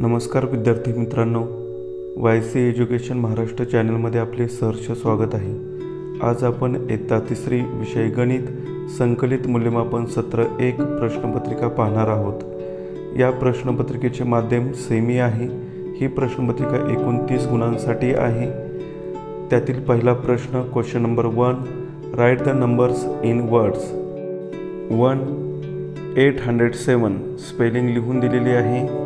नमस्कार विद्यार्थी मित्रांनो, YC एज्युकेशन महाराष्ट्र चॅनलमध्ये आपले सहर्ष स्वागत आहे। आज आपण इयत्ता तिसरी विषय गणित संकलित मूल्यमापन सत्र 1 प्रश्नपत्रिका पाहणार आहोत। या प्रश्नपत्रिकेचे माध्यम सेमी आहे। ही प्रश्नपत्रिका एकूण 30 गुणांसाठी आहे। त्यातील पहिला प्रश्न question number 1, write the numbers in words. 1 807 spelling लिहून दिलेली आहे।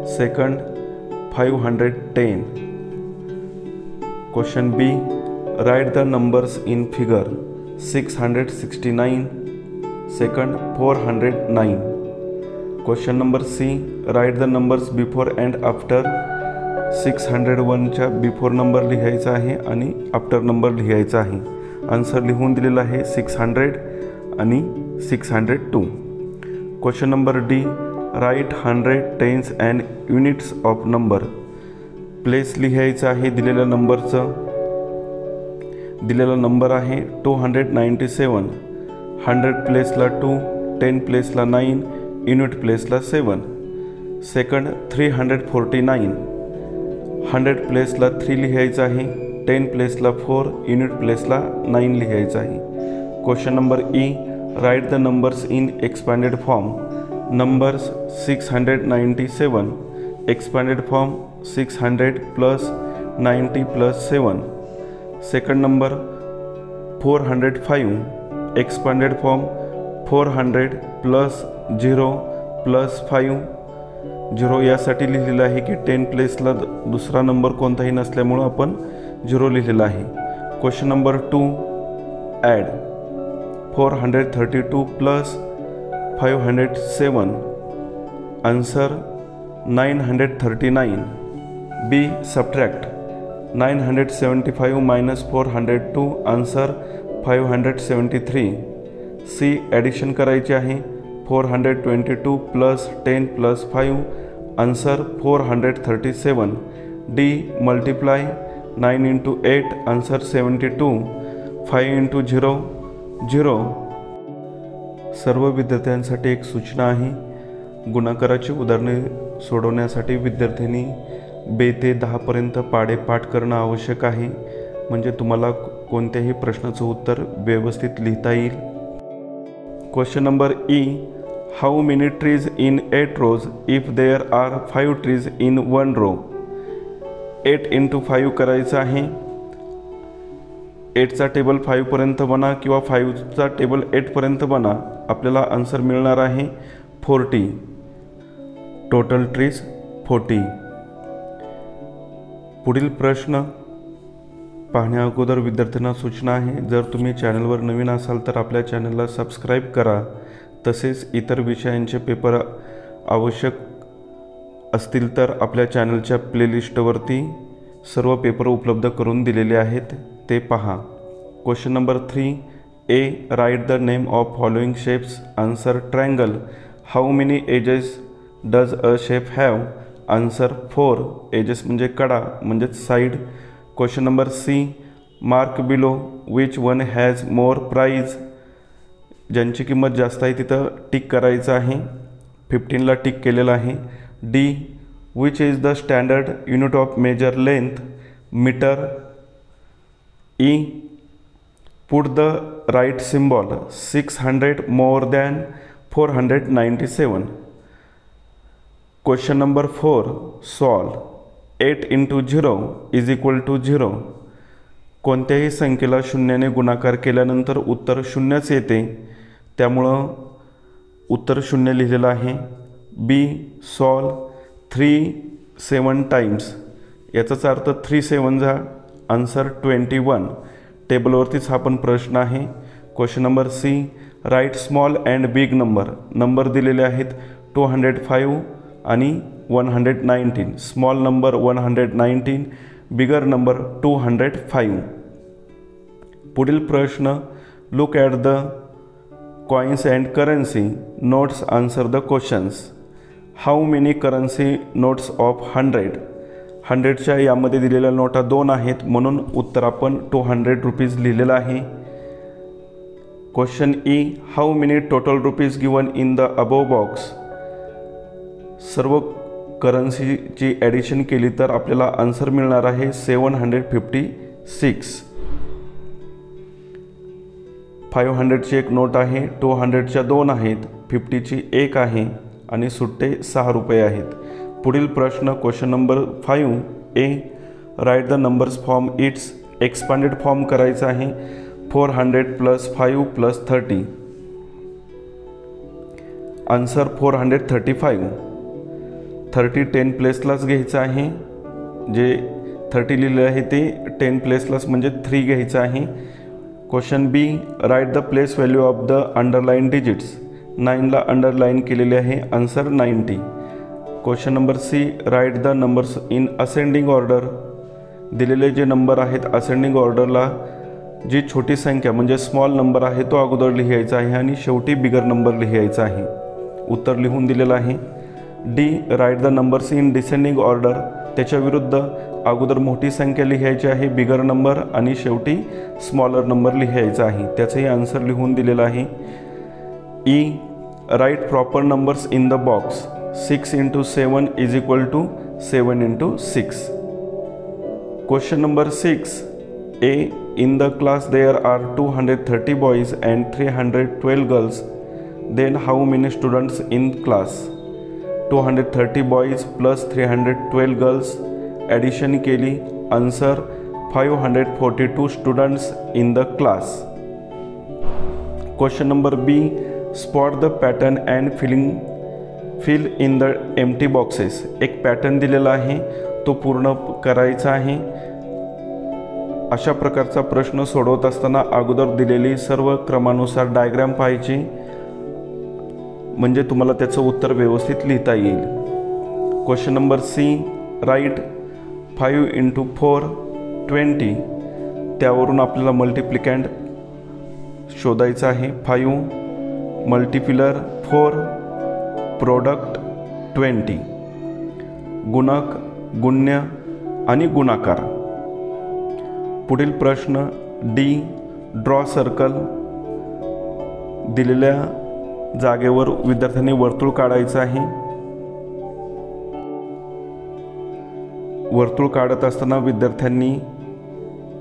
Second 510। Question B, write the numbers in figure. 669 second 409। Question number C, write the numbers before and after. 601 चा बिफोर नंबर लिहायचा आहे आणि आफ्टर नंबर लिहायचा आहे। आन्सर लिहून दिलेला आहे 600 आणि 602। Question number D, write 100 tens and units of number. Place लिहायचं आहे दिलेल्या नंबरचं। दिलेला नंबर आहे 297। 100 प्लेसला 2, 10 प्लेसला 9, युनिट प्लेसला 7। सेकंड 349। 100 प्लेसला 3 लिहायचं आहे, 10 प्लेसला 4, युनिट प्लेसला 9 लिहायचं आहे। Question number E, write the numbers in expanded form. Numbers 697 expanded form 600 plus 90 plus 7। Second number 405 expanded form 400 plus 0 plus 5। 0 यासाठी लिहिलेलं आहे की 10 प्लेसला दुसरा नंबर कोणताही नसल्यामुळे आपण 0 लिहिलेला आहे। Question number 2, add 432 plus 507। Answer 939। B, subtract 975 minus 402। Answer 573। C, addition करायची आहे 422 plus 10 plus 5। Answer 437। D, multiply 9 into 8। Answer 72। 5 into 0 0। सर्व विद्यार्थ्यांसाठी एक सूचना आहे, गुणाकाराची उदाहरणे सोडवण्यासाठी विद्यार्थ्यांनी 2 ते 10 पर्यंत पाढे पाठ करणं आवश्यक आहे, म्हणजे तुम्हाला कोणत्याही प्रश्नाचं उत्तर व्यवस्थित लिहिता येईल। Question number E, how many trees in 8 rows if there are 5 trees in 1 row. 8 into 5 करायचं आहे। 8चा टेबल 5 पर्यंत बना किंवा 5चा टेबल 8 पर्यंत बना। आपल्याला आन्सर मिळणार आहे 40। Total trees 40। पुढील प्रश्न पाहण्या अगोदर विद्यार्थ्यांना सूचना आहे, जर तुम्ही चॅनलवर नवीन असाल तर आपल्या चॅनलला सबस्क्राईब करा। तसेच इतर विषयांचे पेपर आवश्यक असतील तर आपल्या चॅनलच्या प्लेलिस्टवरती सर्व पेपर उपलब्ध करून दिलेले आहेत, ते पहा। Question number 3, A, write the name of following shapes. Answer triangle. How many edges does a shape have. Answer 4। Edges म्हणजे कडा म्हणजेच side. Question number C, mark below which one has more price. ज्यांची किंमत जास्त आहे तिथं tick करायचं आहे। 15ला टिक केलेलं आहे। D, which is the standard unit of measure length. Metre. E, put the right symbol 600 more than 497। Question number 4, solve 8 into 0 is equal to 0। कोणत्याही संख्येला शून्याने गुणाकार केल्यानंतर उत्तर शून्यच येते, त्यामुळं उत्तर शून्य लिहिलेलं आहे। बी, सॉल्व 3 7 टाइम्स। याचाच अर्थ 3 7 जा। आन्सर 21। टेबलवरतीच हा पण प्रश्न आहे। Question number C, write small and big number. Number दिलेले आहेत 205 आणि 119। Small number 119, bigger number 205। पुढील प्रश्न, look at the coins and currency notes. Answer the questions. How many currency notes of 100। 100च्या यामध्ये दिलेल्या नोटा 2 आहेत, म्हणून उत्तर आपण 200 रुपीज लिहिलेलं आहे। Question E, how many total rupees given in the above box. सर्व करन्सीची ॲडिशन केली तर आपल्याला आन्सर मिळणार आहे 756. 500ची एक नोट आहे, 200च्या 2 आहेत, 50ची 1 आहे आणि सुट्टे 6 रुपये आहेत. पुढील प्रश्न question number 5A. Right the numbers form it's expanded form करायचा आहे. 400 + 5 + 30. आन्सर 435. 30 10 प्लेसलाच घ्यायचं आहे. जे 30 लिहिलं आहे ते 10 प्लेसलाच म्हणजे 3 घ्यायचं आहे. Question B. Write the place value of the underlined digits. 9ला अंडरलाईन केलेले आहे. Answer 90. Question number C. Write the numbers in ascending order. दिलेले जे नंबर आहेत असेंडिंग ऑर्डरला जी छोटी संख्या म्हणजे स्मॉल नंबर आहे तो अगोदर लिहायचा आहे आणि शेवटी बिगर नंबर लिहायचा आहे. उत्तर लिहून दिलेलं आहे. D. Right the numbers in descending order. त्याच्या विरुद्ध अगोदर मोठी संख्या लिहायची आहे बिगर नंबर आणि शेवटी स्मॉलर नंबर लिहायचा आहे. त्याचंही आन्सर लिहून दिलेलं आहे. E. Write proper numbers in the box. 6 × 7 = 7 × 6. Question number 6A. In the class there are 230 boys and 312 girls. Then how many students in class. 230 boys + 312 girls addition केली. Answer 542 students in the class. Question number B. Spot the pattern and fill in the empty boxes. एक pattern दिलेला आहे तो पूर्ण करायचा आहे. अशा प्रकारचा प्रश्न सोडवत असताना अगोदर दिलेली सर्व क्रमानुसार डायग्राम पाहायची म्हणजे तुम्हाला त्याचं उत्तर व्यवस्थित लिहिता येईल. Question number C. राईट 5 × 4 20. त्यावरून आपल्याला मल्टिप्लिकँड शोधायचा आहे. 5 मल्टिप्युलर 4 प्रोडक्ट 20. गुणक, गुण्य आणि गुणाकार. पुढील प्रश्न D. Draw circle. दिलेल्या जागेवर विद्यार्थ्यांनी वर्तुळ काढायचं आहे. वर्तुळ काढत असताना विद्यार्थ्यांनी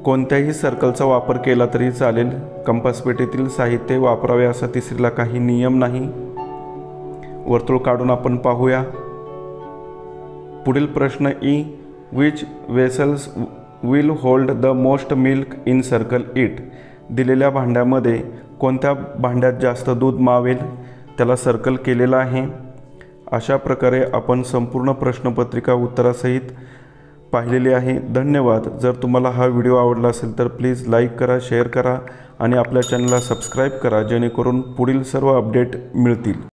कोणत्याही सर्कलचा वापर केला तरी चालेल. कंपास पेटीतील साहित्य वापरावे असा तिसरीला काही नियम नाही. वर्तुळ काढून आपण पाहूया. पुढील प्रश्न E. Which vessels will hold the most milk in circle it. दिलेल्या भांड्यामध्ये कोणत्या भांड्यात जास्त दूध मावेल त्याला सर्कल केलेला आहे. अशा प्रकारे आपण संपूर्ण प्रश्नपत्रिका उत्तरासहित पाहिलेली आहे. धन्यवाद. जर तुम्हाला हा व्हिडिओ आवडला असेल तर प्लीज लाईक करा, शेअर करा आणि आपल्या चॅनलला सबस्क्राईब करा जेणेकरून पुढील सर्व अपडेट मिळतील.